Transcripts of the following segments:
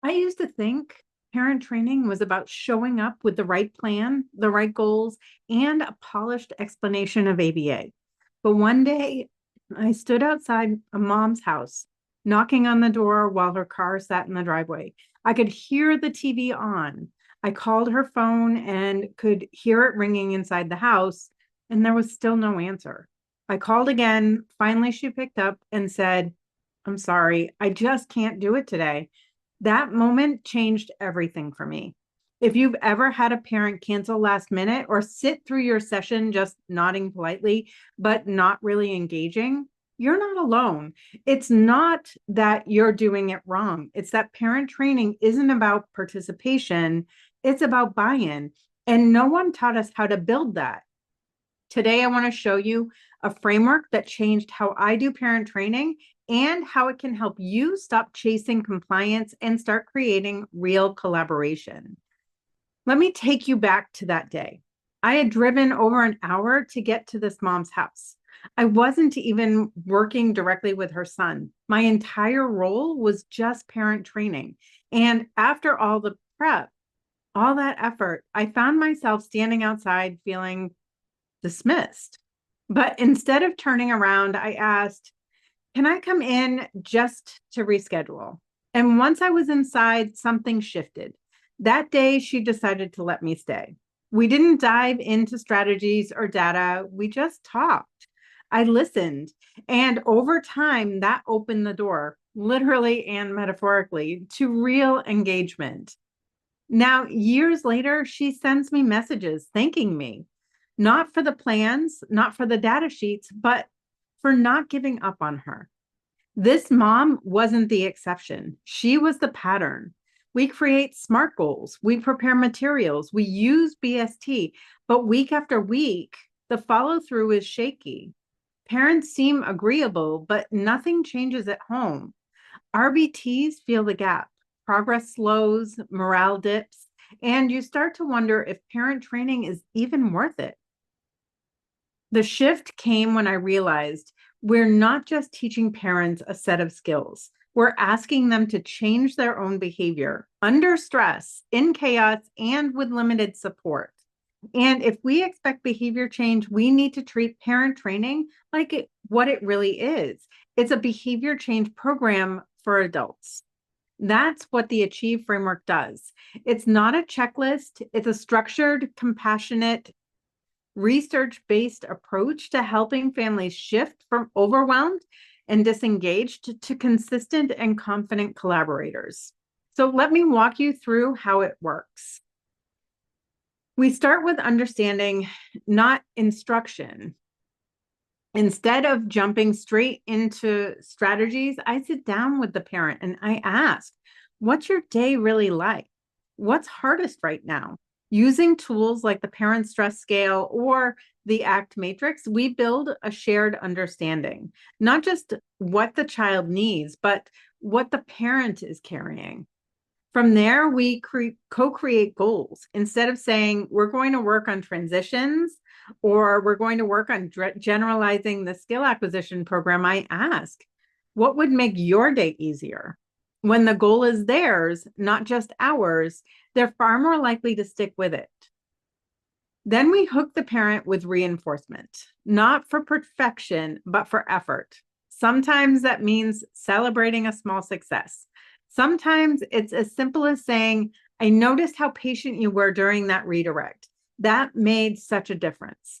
I used to think parent training was about showing up with the right plan, the right goals, and a polished explanation of ABA. But one day I stood outside a mom's house, knocking on the door while her car sat in the driveway. I could hear the TV on. I called her phone and could hear it ringing inside the house, and there was still no answer. I called again. Finally, she picked up and said, "I'm sorry, I just can't do it today." That moment changed everything for me. If you've ever had a parent cancel last minute or sit through your session just nodding politely, but not really engaging, you're not alone. It's not that you're doing it wrong. It's that parent training isn't about participation, it's about buy in. And no one taught us how to build that. Today, I want to show you a framework that changed how I do parent training and how it can help you stop chasing compliance and start creating real collaboration. Let me take you back to that day. I had driven over an hour to get to this mom's house. I wasn't even working directly with her son. My entire role was just parent training. And after all the prep, all that effort, I found myself standing outside feeling dismissed. But instead of turning around, I asked, "Can I come in just to reschedule?" And once I was inside, something shifted. That day, she decided to let me stay. We didn't dive into strategies or data, we just talked. I listened. And over time, that opened the door, literally and metaphorically, to real engagement. Now, years later, she sends me messages thanking me, not for the plans, not for the data sheets, but for not giving up on her. This mom wasn't the exception. She was the pattern. We create SMART goals, we prepare materials, we use BST, but week after week, the follow through is shaky. Parents seem agreeable, but nothing changes at home. RBTs feel the gap. Progress slows, morale dips, and you start to wonder if parent training is even worth it. The shift came when I realized we're not just teaching parents a set of skills. We're asking them to change their own behavior under stress, in chaos, and with limited support. And if we expect behavior change, we need to treat parent training like what it really is. It's a behavior change program for adults. That's what the Achieve framework does. It's not a checklist, it's a structured, compassionate, research-based approach to helping families shift from overwhelmed and disengaged to consistent and confident collaborators. So let me walk you through how it works. We start with understanding, not instruction. Instead of jumping straight into strategies, I sit down with the parent and I ask, "What's your day really like? What's hardest right now?" Using tools like the parent stress scale or the ACT matrix, we build a shared understanding, not just what the child needs, but what the parent is carrying. From there, we co-create goals. Instead of saying, "We're going to work on transitions," or "We're going to work on generalizing the skill acquisition program," I ask, "What would make your day easier?" When the goal is theirs, not just ours, they're far more likely to stick with it. Then we hook the parent with reinforcement, not for perfection, but for effort. Sometimes that means celebrating a small success. Sometimes it's as simple as saying, "I noticed how patient you were during that redirect. That made such a difference."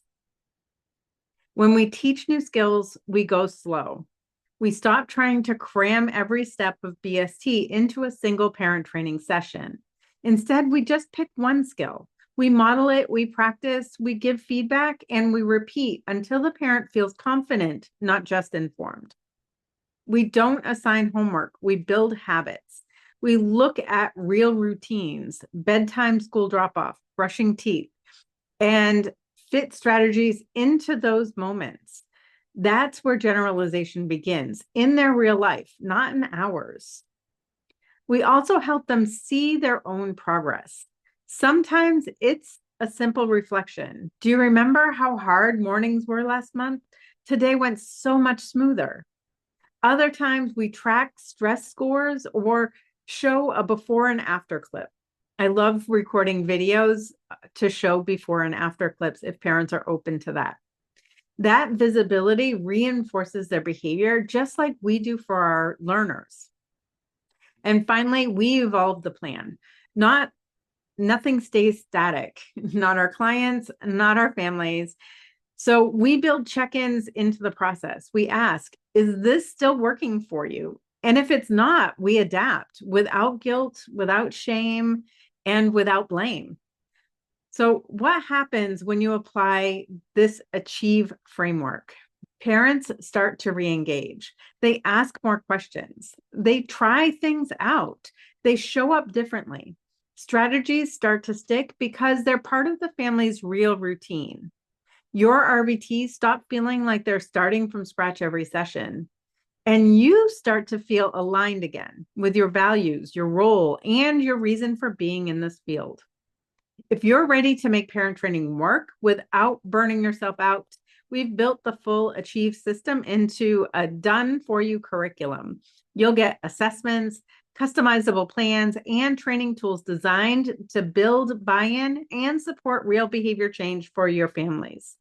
When we teach new skills, we go slow. We stop trying to cram every step of BST into a single parent training session. Instead, we just pick one skill. We model it, we practice, we give feedback, and we repeat until the parent feels confident, not just informed. We don't assign homework, we build habits. We look at real routines, bedtime, school drop off, brushing teeth, and fit strategies into those moments. That's where generalization begins, in their real life, not in ours. We also help them see their own progress. Sometimes it's a simple reflection. "Do you remember how hard mornings were last month? Today went so much smoother." Other times we track stress scores or Show a before and after clip. I love recording videos to show before and after clips if parents are open to that. That visibility reinforces their behavior just like we do for our learners. And finally, we evolve the plan. Nothing stays static, not our clients, not our families. So we build check-ins into the process. We ask, is this still working for you? And if it's not, we adapt without guilt, without shame, and without blame. So what happens when you apply this achieve framework? Parents start to re-engage. They ask more questions. They try things out. They show up differently. Strategies start to stick because they're part of the family's real routine. Your RBTs stop feeling like they're starting from scratch every session. And you start to feel aligned again with your values, your role, and your reason for being in this field. If you're ready to make parent training work without burning yourself out, we've built the full Achieve system into a done-for-you curriculum. You'll get assessments, customizable plans, and training tools designed to build buy-in and support real behavior change for your families.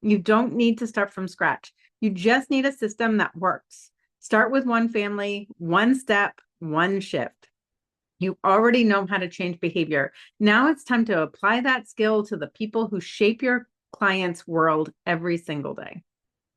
You don't need to start from scratch. You just need a system that works. Start with one family, one step, one shift. You already know how to change behavior. Now it's time to apply that skill to the people who shape your clients' world every single day.